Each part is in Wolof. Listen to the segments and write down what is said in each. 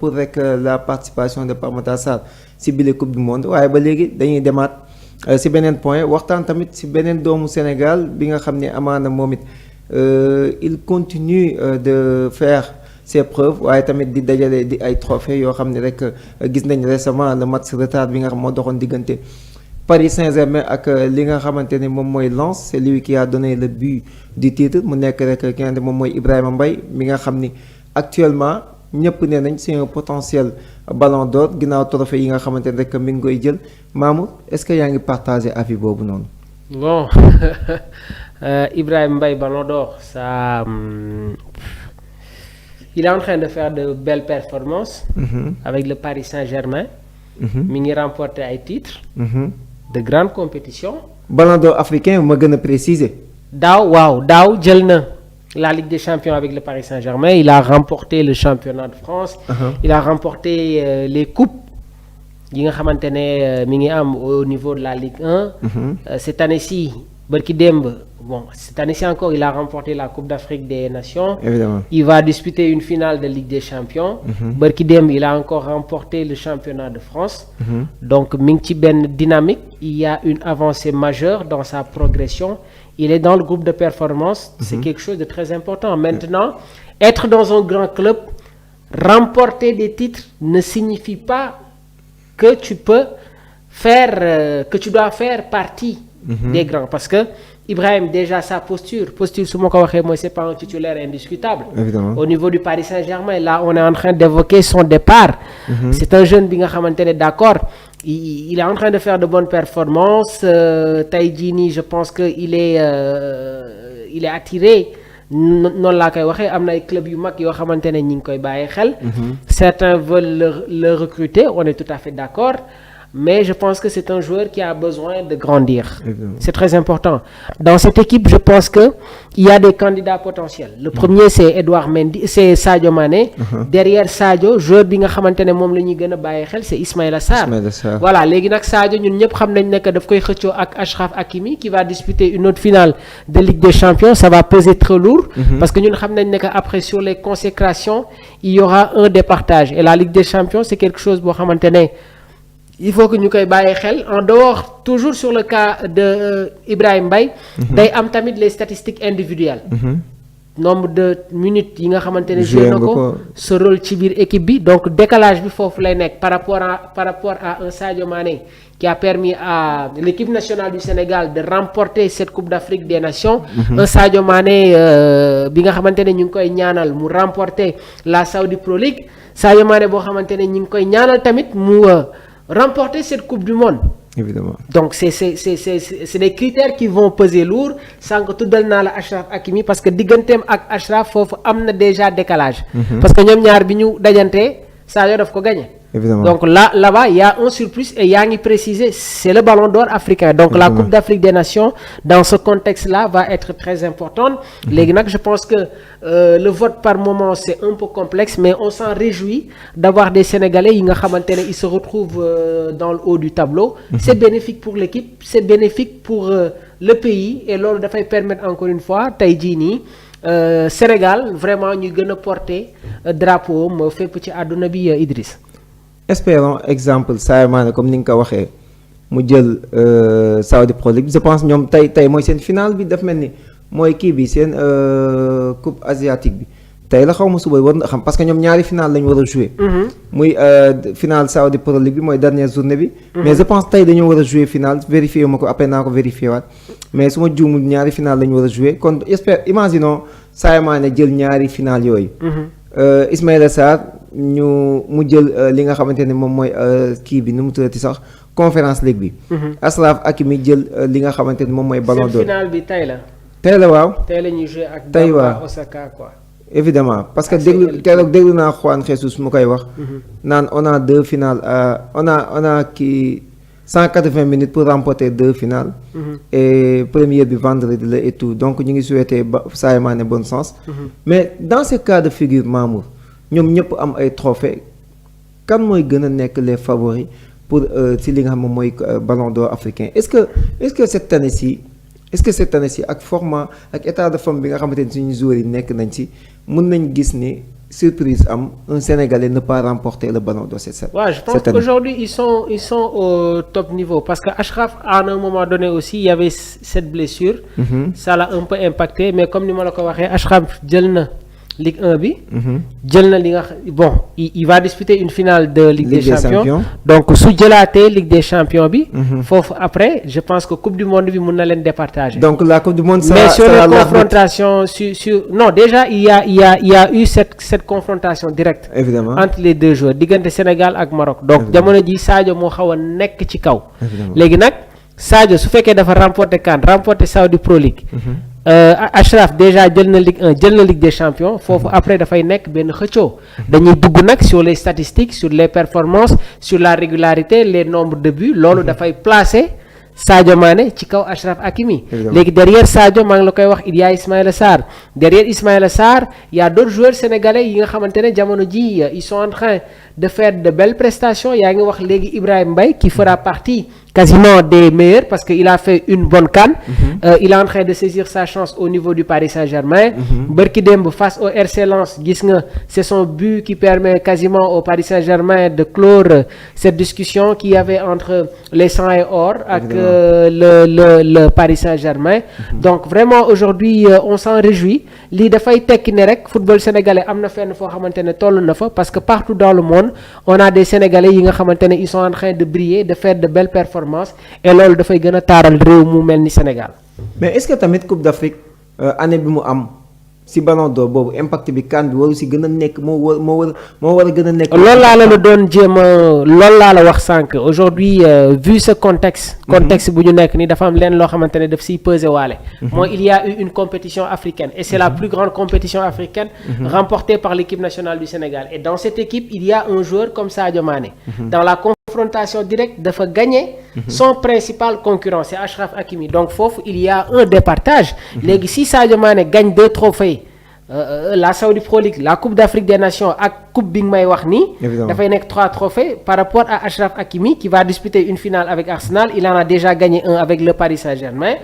pour rek la participation de Pape Matar Sarr si bile coupe du monde waaye ba léegi dañuy demaat si beneen point waxtaan tamit si beneen doomu Sénégal bi nga xam ne amaana moom it il continue de faire ses preuves waaye tamit di dajale di ay trophées yoo xam ne rek gis nañ récemment le match retard bi nga xam moo doxoon diggante Paris Saint-Germain ak li nga xamante ne moom mooy Lens c'est lui qui a donné le but du titre mu nekk rek ki nga xam ne moom mooy Ibrahima Mbaye mi nga xam ni actuellement ñëpp nee nañ c'est un potentiel ballon d'or ginnaaw trophée yi nga xamante ne rek mi ngi koy jël Mamour est-ce que yaa ngi partager avis boobu noonu. Bon Ibrahima Mbaye ballon d'or ça il est en train de faire de belles performances. Avec le Paris Saint-Germain. mi ngi remporter ay titres. De grandes compétitions. Ballon d'or africain ma gën a préciser. daaw jël na la Ligue des Champions avec le Paris Saint-Germain il a remporté le championnat de France. Il a remporté les coupes yi nga xamante ne mi ngi am au niveau de la Ligue 1. Cette année-ci bërki démb cette année-ci encore il a remporté la Coupe d'Afrique des Nations. Évidemment. Il va disputer une finale de Ligue des Champions. bërki démb il a encore remporté le championnat de France. Donc mi ngi ci benn dynamique il y a une avancée majeure dans sa progression. Il est dans le groupe de performance. C'est quelque chose de très important. Maintenant, être dans un grand club, remporter des titres ne signifie pas que tu peux faire, que tu dois faire partie des grands. Parce que Ibrahim, déjà sa posture su ma ko waxee mooy c'est pas un titulaire indiscutable. Évidemment. Au niveau du Paris Saint-Germain, là on est en train d'évoquer son départ. C'est un jeune bi nga xamante ne d'accord. Il est en train de faire de bonnes performances. Tey jii nii je pense que il est attiré noonu laa koy waxee am na ay club yu mag yoo xamante ne ñi ngi koy bàyyi xel. Certains veulent le recruter, on est tout à fait d'accord. Mais je pense que c'est un joueur qui a besoin de grandir. C'est très important. Dans cette équipe, je pense que il y a des candidats potentiels. Le premier, c'est Edouard Mendy, c'est Sadio Mané. Derrière Sadio, joueur bi nga xamante ne moom la ñuy gën a bàyyi xel, c'est Ismaïla Sarr. Voilà, léegi nag Sadio ñun ñëpp xam nañ ne que daf koy xëccoo ak Achraf Hakimi qui va disputer une autre finale de Ligue des Champions. Ça va peser très lourd. Parce que ñun xam nañ ne que après sur les consécrations, il y aura un départage. Et la Ligue des Champions, c'est quelque chose boo xamante ne il faut que ñu koy bàyyi xel en dehors toujours sur le cas de Ibrahima Mbaye. day am tamit les statistiques individuelles. Nombre de minutes yi nga xamante ne joué na ko ce rôle ci biir équipe bi donc décalage bi foofu lay nekk par rapport à un Sadio Mané qui a permis à l'équipe nationale du Sénégal de remporter cette Coupe d'Afrique des Nations. Un Sadio Mané bi nga xamante ne ñu ngi koy ñaanal mu remporter la Saudi Pro League Sadio Mané boo xamante ne ñu ngi koy ñaanal tamit mu remporter cette Coupe du Monde. Évidemment. Donc c'est des critères qui vont peser lourd sànq tuddal naa la Achraf Hakimi parce que digganteem ak Achraf foofu am na déjà décalage. Parce que ñoom ñaar bi ñu dajantee Sadio daf ko gagné. Évidemment. Donc là-bas il y a un surplus et yaa ngi préciser c'est le ballon d'or africain. Donc la Coupe d'Afrique des Nations dans ce contexte-là va être très importante. Léegi nag je pense que le vote par moment c'est un peu complexe mais on s'en réjouit d'avoir des Sénégalais yi nga xamante ne ils se retrouvent dans le haut du tableau. C'est bénéfique pour l'équipe, c'est bénéfique pour le pays et loolu dafay permettre encore une fois tey jii nii Sénégal vraiment ñu gën a porter drapeau am fépp ci àdduna bi Idriss. Espérons exemple Sadio Mané comme ni nga ko waxee mu jël Saudi Pro League je pense ñoom tey mooy seen finale bi daf mel ni mooy kii bi seen coupe asiatique bi tey la xaw ma suba war na xam parce que ñoom ñaari finale lañu war a jouer. muy finale Saudi Pro League bi mooy dernière journée bi. Mais je pense tey dañoo war a jouer finale vérifier ma ko après naa ko vérifier waat mais su ma juumul ñaari finale lañu war a jouer kon imaginons Sadio Mané jël ñaari finale yooyu. Ismaïla Sarr mu jël li nga xamante ne moom mooy kii bi nu mu tuddati sax Conférence League bi. Achraf Hakimi jël li nga xamante ne moom mooy ballon d'or. seen finale bi tey la waaw. tey la ñuy jouer ak Bamba Osaka quoi. Évidemment parce que déglu naa Juan Jesus mu koy wax. naan on a deux finales on a kii 180 minutes pour remporter deux finales. Et première bi vendredi la et tout donc ñu ngi souhaiter Sadio Mané bonne chance. Mais dans ce cas de figure Mamour ñoom ñëpp am ay trophées kan mooy gën a nekk les favoris pour ci li nga xam moom mooy ballon d'or africain est-ce que cette année-ci ak format ak état de forme bi nga xamante ni suñu joueurs yi nekk nañ ci mën nañ gis ni surprise un Sénégalais ne pas remporter le ballon d'or cette Ouais, je pense qu'aujourd'hui ils sont au top niveau parce que Achraf à un moment donné aussi il y avait cette blessure. Ça l'a un peu impacté mais comme ni ma la ko waxee Achraf jël na Ligue 1 bi. jël na li nga bon il va disputer une finale de Ligue des Champions. Donc su jëlaatee Ligue des Champions bi. foofu après je pense que Coupe du Monde bi mun na leen départager. Donc la Coupe du Monde mais sur les confrontations sur non déjà il y a eu cette confrontation directe. Évidemment entre les deux joueurs diggante Sénégal ak Maroc. Donc jamono ji Sadio moo xaw a nekk ci kaw. léegi nag Sadio su fekkee dafa remporter CAN remporter Saudi Pro League. Achraf déjà jël na Ligue 1 jël na Ligue des Champions foofu après dafay nekk benn xëccoo dañuy dugg nag sur les statistiques sur les performances sur la régularité les nombres de buts loolu dafay placer Sadio Mané ci kaw Achraf Hakimi. léegi derrière Sadio maa ngi la koy wax il y a Ismaïla Sarr derrière Ismaïla Sarr il y a d'autres joueurs sénégalais yi nga xamante ne jamono ji ils sont en train de faire de belles prestations yaa ngi wax léegi Ibrahima Mbaye qui fera partie quasiment des meilleurs parce qu'il a fait une bonne CAN. Il est en train de saisir sa chance au niveau du Paris Saint-Germain. Bërki démb face au RC Lens gis nga c'est son but qui permet quasiment au Paris Saint-Germain de clore cette discussion qu'il y avait entre les sang et or ak le Paris Saint-Germain. Donc vraiment aujourd'hui on s'en réjouit lii dafay tekki ne rek football sénégalais am na fenn foo xamante ne toll na fa parce que partout dans le monde on a des Sénégalais yi nga xamante ne ils sont en train de briller de faire de belles performances et loolu dafay gën a taaral réew mu mel ni Sénégal. mais est-ce que tamit Coupe d'Afrique année bi mu am si ballon d'or boobu impact bi CAN bi waru si gën a nekk moo war a gën a nekk. loolu laa la doon jéem a loolu laa la wax sànq aujourd'hui vu ce contexte bu ñu nekk ni dafa am leen loo xamante ne daf siy peser waale. mooy il y a eu une compétition africaine et c'est la plus grande compétition africaine remportée par l'équipe nationale du Sénégal et dans cette équipe il y a un joueur comme Sadio Mané. Dans la confrontation directe dafa gagner son principal concurrent c'est Achraf Hakimi donc foofu il y a un départage. léegi si Sadio Mané gagne 2 trophées la Saudi Pro League la Coupe d'Afrique des Nations ak coupe bi nga may wax nii. dafay nekk 3 trophées par rapport à Achraf Hakimi qui va disputer une finale avec Arsenal il en a déjà gagné un avec le Paris Saint-Germain.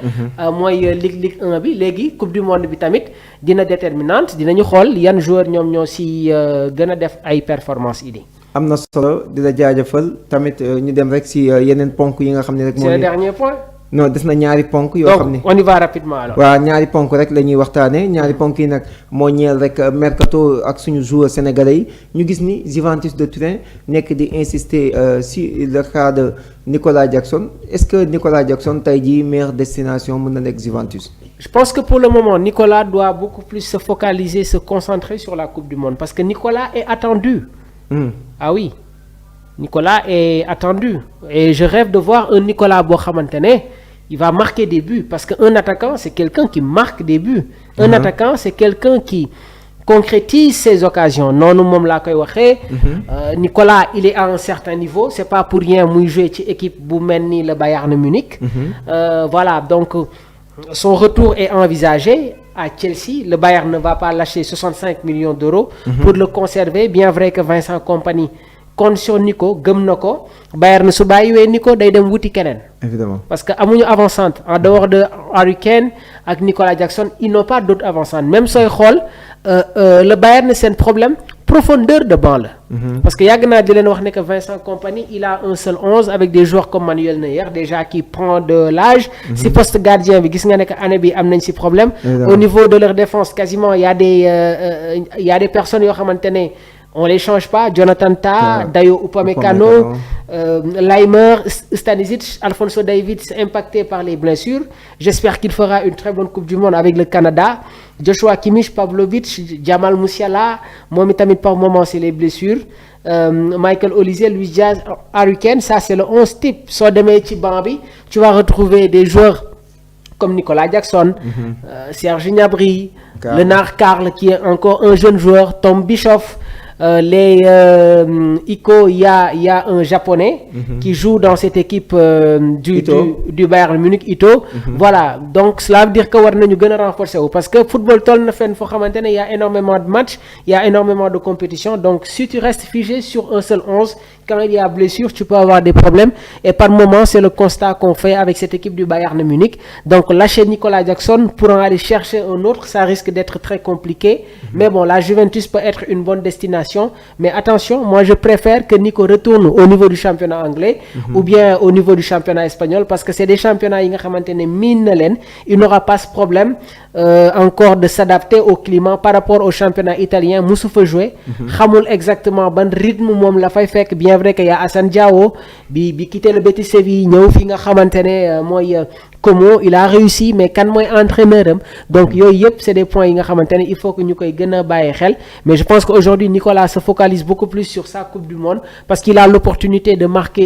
mooy Ligue 1 bi léegi Coupe du Monde bi tamit dina déterminante dinañu xool yan joueurs ñoom ñoo si gën a def ay performances yi. am na solo di la jaajëfal tamit ñu dem rek si yeneen ponk yi nga xam ne rek. c'est le dernier point. non des na ñaari ponk yoo xam ne donc on y va rapidement alors. waaw ñaari ponk rek la ñuy waxtaanee ñaari ponk yi nag moo ñeel rek mercato ak suñu joueurs sénégalais yi ñu gis ni Juventus de Turin nekk di insister si le cas de Nicolas Jackson est-ce que Nicolas Jackson tey jii meilleure destination mën na nekk Juventus. Je pense que pour le moment Nicolas doit beaucoup plus se focaliser se concentrer sur la Coupe du Monde parce que Nicolas est attendu. Ah oui Nicolas est attendu et je rêve de voir un Nicolas boo xamante ne il va marquer des buts parce qu'un attaquant c'est quelqu'un qui marque des buts. Un attaquant c'est quelqu'un qui concrétise ses occasions noonu moom laa koy waxee. Nicolas il est à un certain niveau c'est pas pour rien muy jouer ci équipe bu mel ni le Bayern Munich. Voilà donc son retour est envisagé à Chelsea. Le Bayern ne va pas lâcher 65 millions d'euros pour le conserver bien vrai que Vincent Kompany condition Nico gëm na ko Bayern su bàyyiwee Nico day dem wuti keneen. Évidemment parce que amuñu avant-centre en dehors de Harry Kane ak Nicolas Jackson ils n'ont pas d'autres avant-centre même sooy xool le Bayern seen problème profondeur de banc la. parce que yàgg naa di leen wax ne que Vincent Kompany il a un seul 11 avec des joueurs comme Manuel Neuer déjà qui prend de l'âge. si poste gardien bi gis nga ne que année bi am nañ si problème. au niveau de leur défense quasiment il y a des personnes yoo xamante ne on les change pas Jonathan Tah, Dayo Upamecano, Laimer, Stanisic, Alphonso Davies impacté par les blessures. J'espère qu'il fera une très bonne Coupe du Monde avec le Canada. Joshua Kimmich, Pavlovic, Jamal Musiala, moom itamit par moment c'est les blessures. Michael Olise, Luis Diaz, Harry Kane, ça c'est le 11 type. Soo demee ci banc bi, tu vas retrouver des joueurs comme Nicolas Jackson, Serge Gnabry, Lennart Karl qui est encore un jeune joueur, Tom Bischoff. Iko, il y a un japonais qui joue dans cette équipe du Bayern Munich, Ito. Voilà, donc cela veut dire que war nañu gën a renforcer wu parce que football toll na fenn foo xamante ne il y a énormément de matchs, il y a énormément de compétitions. Donc si tu restes figé sur un seul 11, quand il y a blessure, tu peux avoir des problèmes. Et par moment, c'est le constat qu'on fait avec cette équipe du Bayern Munich. Donc lâcher Nicolas Jackson pour en aller chercher un autre, ça risque d'être très compliqué. Mais bon, la Juventus peut être une bonne destination. Mais attention, moi je préfère que Nico retourne au niveau du championnat anglais ou bien au niveau du championnat espagnol parce que c'est des championnats yi nga xamante ne miin na leen. Il n'aura pas ce problème encore de s'adapter au climat par rapport au championnat italien. Musu fa jouer. Xamul exactement ban rythme moom la fay fekk. Bien vrai que y a Assane Diao bi quitté le Betis Séville ñëw fi nga xamante ne mooy Como il a réussi mais kan mooy entraîneur am donc yooyu yëpp c'est des points yi nga xamante ne il faut que ñu koy gën a bàyyi xel mais je pense qu'aujourd'hui Nicolas se focalise beaucoup plus sur sa Coupe du Monde parce qu'il a l'opportunité de marquer